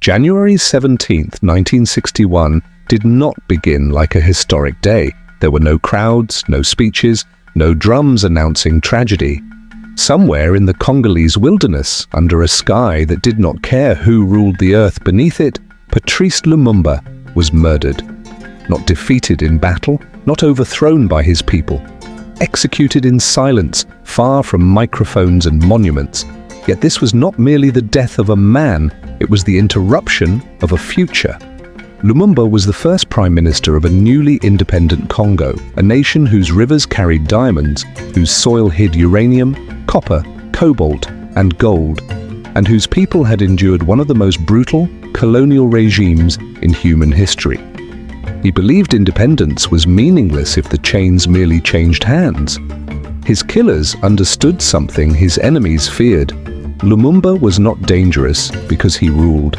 January 17, 1961 did not begin like a historic day. There were no crowds, no speeches, no drums announcing tragedy. Somewhere in the Congolese wilderness, under a sky that did not care who ruled the earth beneath it, Patrice Lumumba was murdered. Not defeated in battle, not overthrown by his people. Executed in silence, far from microphones and monuments. Yet this was not merely the death of a man, it was the interruption of a future. Lumumba was the first prime minister of a newly independent Congo, a nation whose rivers carried diamonds, whose soil hid uranium, copper, cobalt, and gold, and whose people had endured one of the most brutal colonial regimes in human history. He believed independence was meaningless if the chains merely changed hands. His killers understood something his enemies feared. Lumumba was not dangerous because he ruled.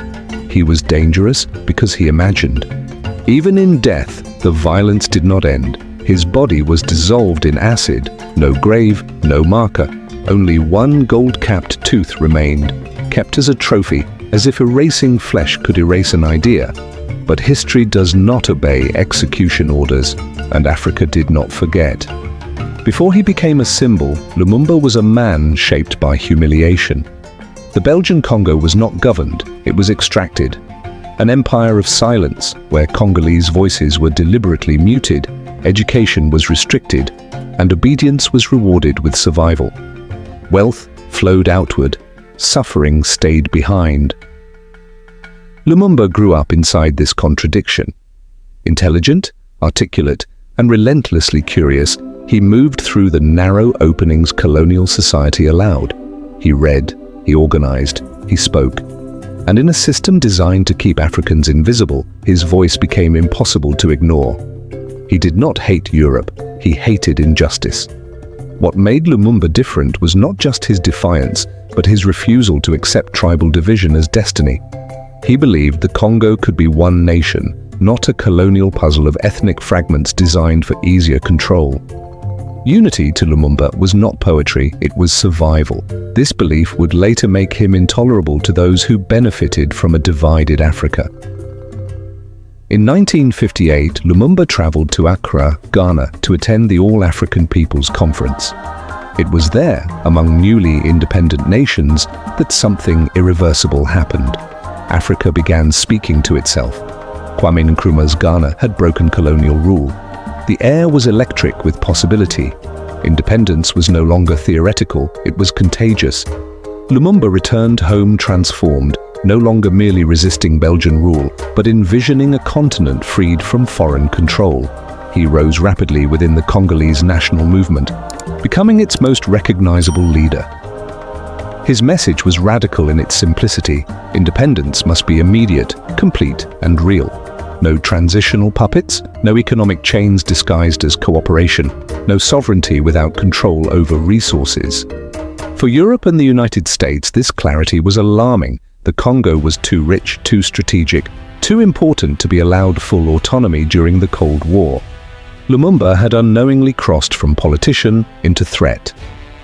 He was dangerous because he imagined. Even in death, the violence did not end. His body was dissolved in acid. No grave, no marker. Only one gold-capped tooth remained, kept as a trophy, as if erasing flesh could erase an idea. But history does not obey execution orders, and Africa did not forget. Before he became a symbol, Lumumba was a man shaped by humiliation. The Belgian Congo was not governed, it was extracted. An empire of silence, where Congolese voices were deliberately muted, education was restricted, and obedience was rewarded with survival. Wealth flowed outward, suffering stayed behind. Lumumba grew up inside this contradiction. Intelligent, articulate, and relentlessly curious, he moved through the narrow openings colonial society allowed. He read, he organized, he spoke. And in a system designed to keep Africans invisible, his voice became impossible to ignore. He did not hate Europe, he hated injustice. What made Lumumba different was not just his defiance, but his refusal to accept tribal division as destiny. He believed the Congo could be one nation, not a colonial puzzle of ethnic fragments designed for easier control. Unity to Lumumba was not poetry, it was survival. This belief would later make him intolerable to those who benefited from a divided Africa. In 1958, Lumumba traveled to Accra, Ghana, to attend the All-African Peoples Conference. It was there, among newly independent nations, that something irreversible happened. Africa began speaking to itself. Kwame Nkrumah's Ghana had broken colonial rule. The air was electric with possibility. Independence was no longer theoretical, it was contagious. Lumumba returned home transformed, no longer merely resisting Belgian rule, but envisioning a continent freed from foreign control. He rose rapidly within the Congolese national movement, becoming its most recognizable leader. His message was radical in its simplicity. Independence must be immediate, complete, and real. No transitional puppets, no economic chains disguised as cooperation, no sovereignty without control over resources. For Europe and the United States, this clarity was alarming. The Congo was too rich, too strategic, too important to be allowed full autonomy during the Cold War. Lumumba had unknowingly crossed from politician into threat.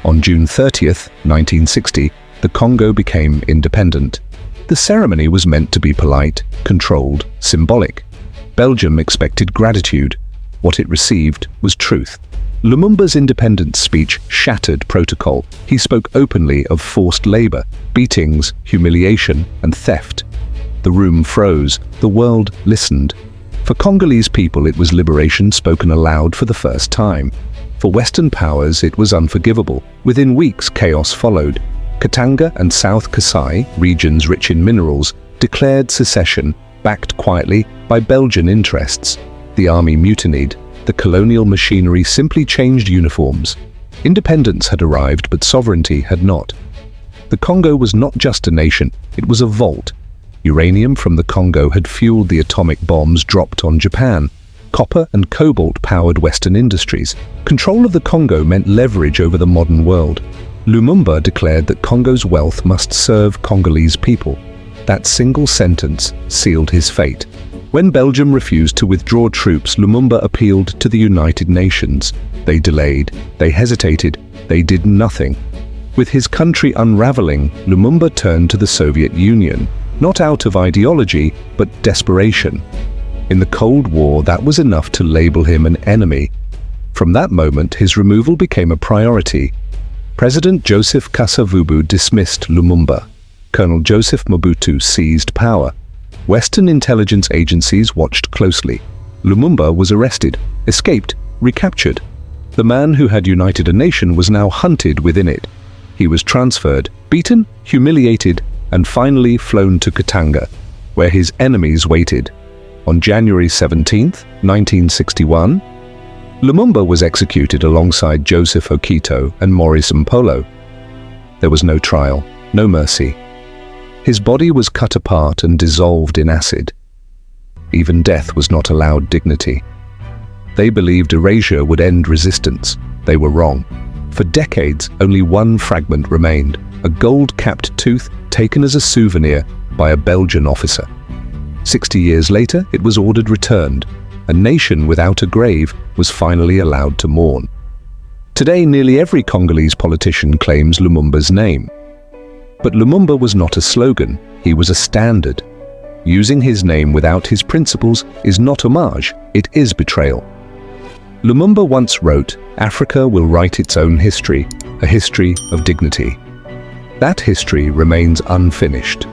On June 30th, 1960, the Congo became independent. The ceremony was meant to be polite, controlled, symbolic. Belgium expected gratitude. What it received was truth. Lumumba's independence speech shattered protocol. He spoke openly of forced labor, beatings, humiliation, and theft. The room froze. The world listened. For Congolese people, it was liberation spoken aloud for the first time. For Western powers, it was unforgivable. Within weeks, chaos followed. Katanga and South Kasai, regions rich in minerals, declared secession, backed quietly by Belgian interests. The army mutinied. The colonial machinery simply changed uniforms. Independence had arrived, but sovereignty had not. The Congo was not just a nation, it was a vault. Uranium from the Congo had fueled the atomic bombs dropped on Japan. Copper and cobalt powered Western industries. Control of the Congo meant leverage over the modern world. Lumumba declared that Congo's wealth must serve Congolese people. That single sentence sealed his fate. When Belgium refused to withdraw troops, Lumumba appealed to the United Nations. They delayed, they hesitated, they did nothing. With his country unraveling, Lumumba turned to the Soviet Union. not out of ideology, but desperation. In the Cold War, that was enough to label him an enemy. From that moment, his removal became a priority. President Joseph Kasavubu dismissed Lumumba. Colonel Joseph Mobutu seized power. Western intelligence agencies watched closely. Lumumba was arrested, escaped, recaptured. The man who had united a nation was now hunted within it. He was transferred, beaten, humiliated, and finally flown to Katanga, where his enemies waited. On January 17, 1961, Lumumba was executed alongside Joseph Okito and Maurice Mpolo. There was no trial, no mercy. His body was cut apart and dissolved in acid. Even death was not allowed dignity. They believed erasure would end resistance. They were wrong. For decades, only one fragment remained, a gold-capped tooth taken as a souvenir by a Belgian officer. 60 years later, it was ordered returned. A nation without a grave was finally allowed to mourn. Today, nearly every Congolese politician claims Lumumba's name. But Lumumba was not a slogan, he was a standard. Using his name without his principles is not homage, it is betrayal. Lumumba once wrote, "Africa will write its own history, a history of dignity." That history remains unfinished.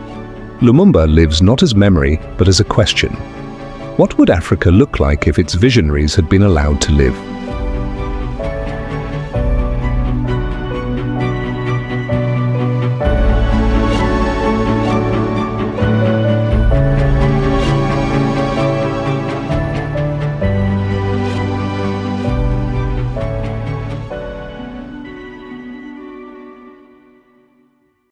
Lumumba lives not as memory, but as a question. What would Africa look like if its visionaries had been allowed to live?